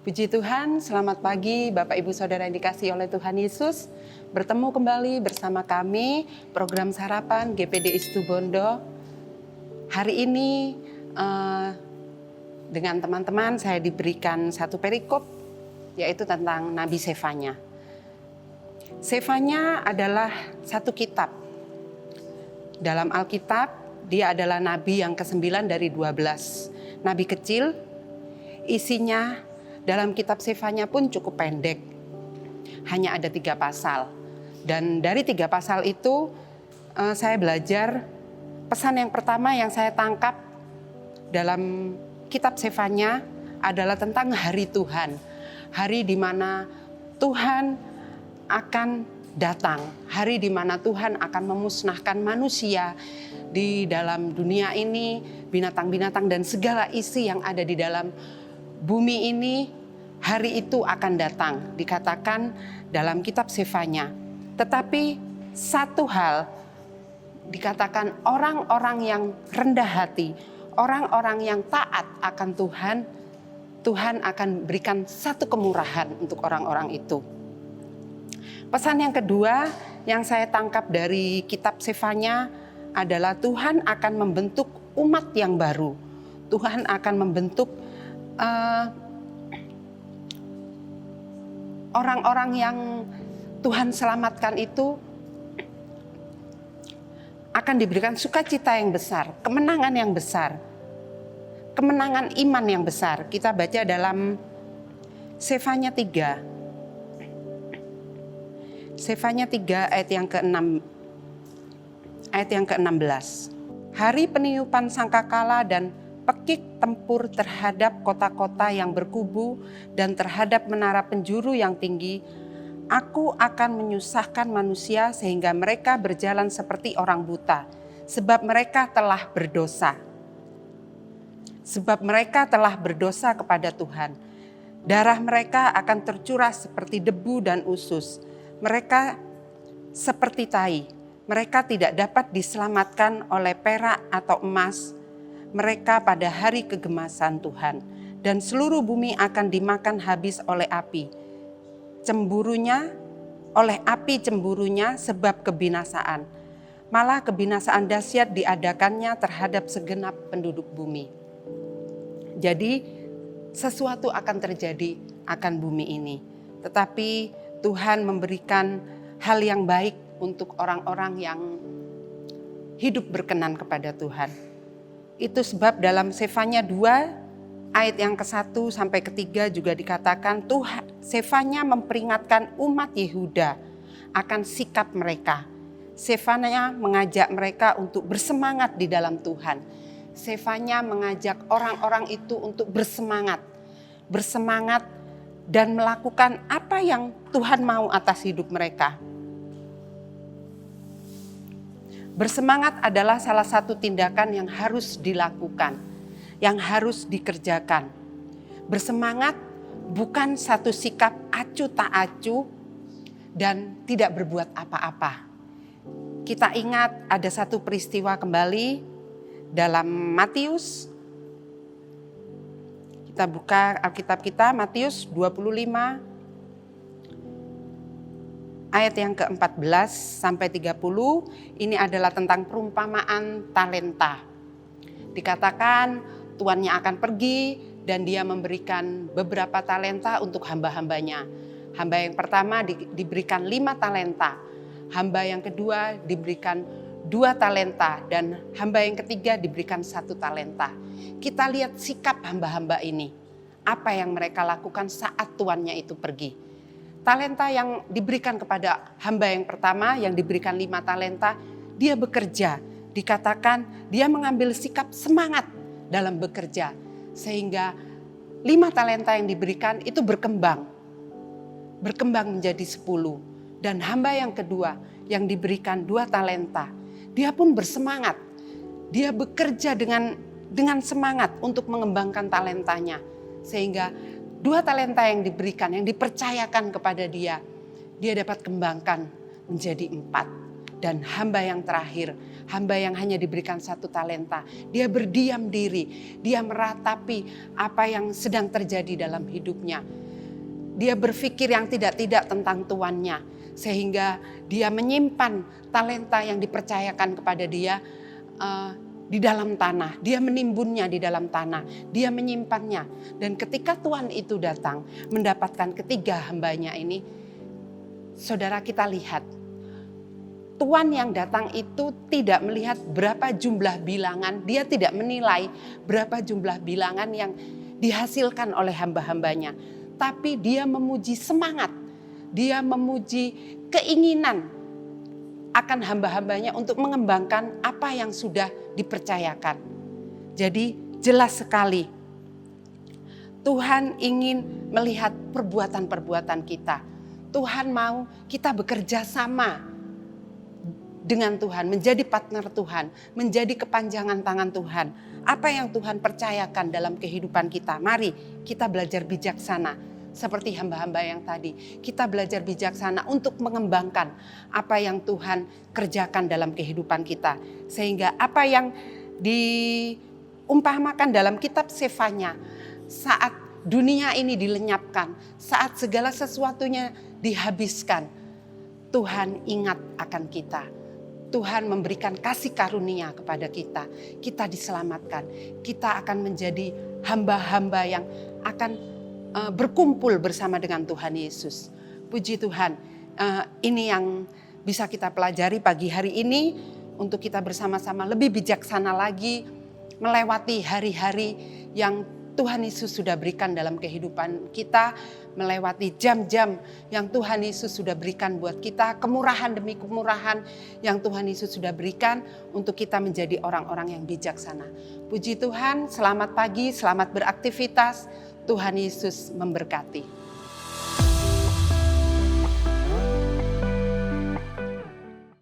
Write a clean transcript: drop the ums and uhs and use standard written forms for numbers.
Puji Tuhan, selamat pagi Bapak Ibu Saudara yang dikasihi oleh Tuhan Yesus. Bertemu kembali bersama kami, program Sarapan GPD Situbondo. Hari ini dengan teman-teman saya diberikan satu perikop, yaitu tentang Nabi Sefanya. Sefanya adalah satu kitab. Dalam Alkitab, dia adalah nabi yang ke-9 dari 12. Nabi kecil, isinya dalam kitab Sefanya pun cukup pendek. Hanya ada 3 pasal. Dan dari 3 pasal itu saya belajar pesan yang pertama yang saya tangkap dalam kitab Sefanya adalah tentang hari Tuhan. Hari di mana Tuhan akan datang. Hari di mana Tuhan akan memusnahkan manusia di dalam dunia ini, binatang-binatang dan segala isi yang ada di dalam bumi ini. Hari itu akan datang, dikatakan dalam kitab Sefanya. Tetapi satu hal, dikatakan orang-orang yang rendah hati, orang-orang yang taat akan Tuhan, Tuhan akan berikan satu kemurahan untuk orang-orang itu. Pesan yang kedua yang saya tangkap dari kitab Sefanya adalah Tuhan akan membentuk umat yang baru. Tuhan akan membentuk orang-orang yang Tuhan selamatkan itu akan diberikan sukacita yang besar, kemenangan yang besar, kemenangan iman yang besar. Kita baca dalam Sefanya 3. Sefanya 3 ayat yang ke-6, ayat yang ke-16. Hari peniupan sangkakala dan pekik tempur terhadap kota-kota yang berkubu dan terhadap menara penjuru yang tinggi, aku akan menyusahkan manusia sehingga mereka berjalan seperti orang buta, sebab mereka telah berdosa. Sebab mereka telah berdosa kepada Tuhan. Darah mereka akan tercurah seperti debu dan usus. Mereka seperti tai. Mereka tidak dapat diselamatkan oleh perak atau emas. Mereka pada hari kegemasan Tuhan, dan seluruh bumi akan dimakan habis oleh api. Cemburunya, oleh api cemburunya sebab kebinasaan. Malah kebinasaan dahsyat diadakannya terhadap segenap penduduk bumi. Jadi sesuatu akan terjadi akan bumi ini. Tetapi Tuhan memberikan hal yang baik untuk orang-orang yang hidup berkenan kepada Tuhan. Itu sebab dalam Sefanya 2 ayat yang ke-1 sampai ke-3 juga dikatakan Tuhan Sefanya memperingatkan umat Yehuda akan sikap mereka. Sefanya mengajak mereka untuk bersemangat di dalam Tuhan. Sefanya mengajak orang-orang itu untuk bersemangat. Bersemangat dan melakukan apa yang Tuhan mau atas hidup mereka. Bersemangat adalah salah satu tindakan yang harus dilakukan, yang harus dikerjakan. Bersemangat bukan satu sikap acuh tak acuh dan tidak berbuat apa-apa. Kita ingat ada satu peristiwa kembali dalam Matius. Kita buka Alkitab kita, Matius 25. Ayat yang ke-14 sampai 30, ini adalah tentang perumpamaan talenta. Dikatakan tuannya akan pergi dan dia memberikan beberapa talenta untuk hamba-hambanya. Hamba yang pertama diberikan 5 talenta. Hamba yang kedua diberikan 2 talenta. Dan hamba yang ketiga diberikan 1 talenta. Kita lihat sikap hamba-hamba ini. Apa yang mereka lakukan saat tuannya itu pergi. Talenta yang diberikan kepada hamba yang pertama yang diberikan 5 talenta, dia bekerja. Dikatakan dia mengambil sikap semangat dalam bekerja. Sehingga 5 talenta yang diberikan itu berkembang. Berkembang menjadi 10. Dan hamba yang kedua yang diberikan 2 talenta, dia pun bersemangat. Dia bekerja dengan semangat untuk mengembangkan talentanya. Sehingga 2 talenta yang diberikan, yang dipercayakan kepada dia, dia dapat kembangkan menjadi 4. Dan hamba yang terakhir, hamba yang hanya diberikan 1 talenta, dia berdiam diri, dia meratapi apa yang sedang terjadi dalam hidupnya. Dia berpikir yang tidak-tidak tentang tuannya, sehingga dia menyimpan talenta yang dipercayakan kepada dia di dalam tanah. Dia menimbunnya di dalam tanah, dia menyimpannya. Dan ketika Tuhan itu datang mendapatkan ketiga hambanya ini, saudara, kita lihat Tuan yang datang itu tidak melihat berapa jumlah bilangan, dia tidak menilai berapa jumlah bilangan yang dihasilkan oleh hamba-hambanya. Tapi dia memuji semangat, dia memuji keinginan akan hamba-hambanya untuk mengembangkan apa yang sudah dipercayakan. Jadi jelas sekali Tuhan ingin melihat perbuatan-perbuatan kita. Tuhan mau kita bekerja sama dengan Tuhan, menjadi partner Tuhan, menjadi kepanjangan tangan Tuhan. Apa yang Tuhan percayakan dalam kehidupan kita, mari kita belajar bijaksana. Seperti hamba-hamba yang tadi, kita belajar bijaksana untuk mengembangkan apa yang Tuhan kerjakan dalam kehidupan kita. Sehingga apa yang diumpamakan dalam kitab Sefanya, saat dunia ini dilenyapkan, saat segala sesuatunya dihabiskan, Tuhan ingat akan kita. Tuhan memberikan kasih karunia kepada kita. Kita diselamatkan. Kita akan menjadi hamba-hamba yang akan berkumpul bersama dengan Tuhan Yesus. Puji Tuhan. Ini yang bisa kita pelajari pagi hari ini. Untuk kita bersama-sama lebih bijaksana lagi. Melewati hari-hari yang Tuhan Yesus sudah berikan dalam kehidupan kita. Melewati jam-jam yang Tuhan Yesus sudah berikan buat kita, kemurahan demi kemurahan yang Tuhan Yesus sudah berikan untuk kita menjadi orang-orang yang bijaksana. Puji Tuhan, selamat pagi, selamat beraktivitas. Tuhan Yesus memberkati.